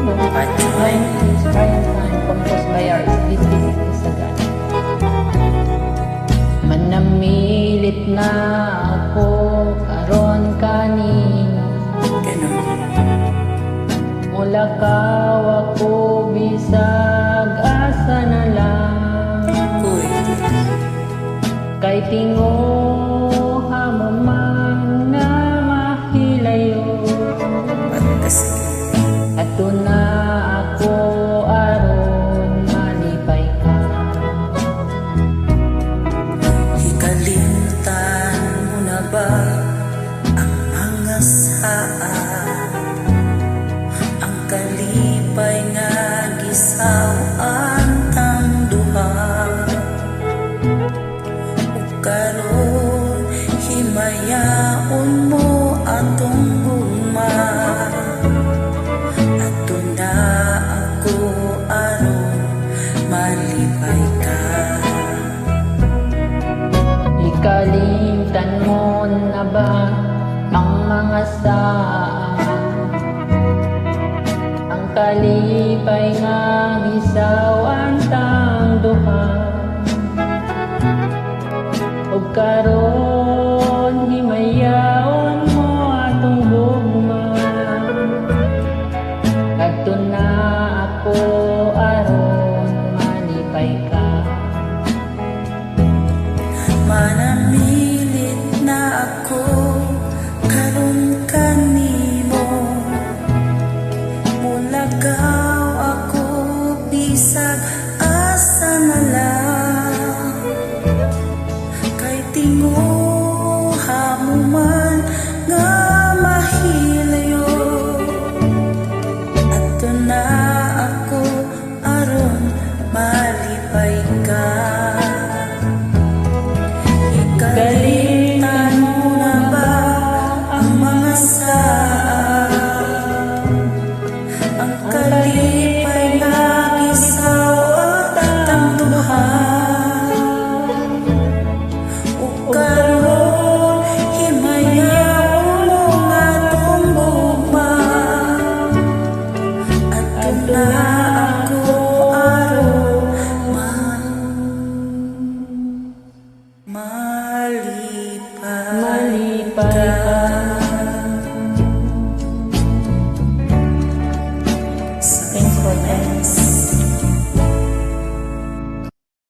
I'm inspired and composed by our This is Sagan. Manamilit na ako karon kanino, mula kaw ako bisag asa na lang. Kay tingo hamaman nga mahilayo, ato na ako aron malipay ka. Hikalimtan mo na ba ang mga saan, ang kalipay nga gisawaan tang duha, ug karon himayaon mo atong gugma. Ato na ako aron malipay ka. Ikalimtan mo na ba ang mga saan, ang kalipay nga gisawan tang duha, ug karon himayaon mo atong gugma. Adto na ako aron malipay ka. Manamilit na ako karon kanimo, mulagaw ako bisag asa na lang. Kay tingo hamuman nga mahilayo, adto na ako aron malipay ka. Hikalimtan mo na ba ang mga saan, ang kalipay nga gisawat ang duha, ug karon himayaon mo nga atong gugma. Adto na ako aron malipay Malipay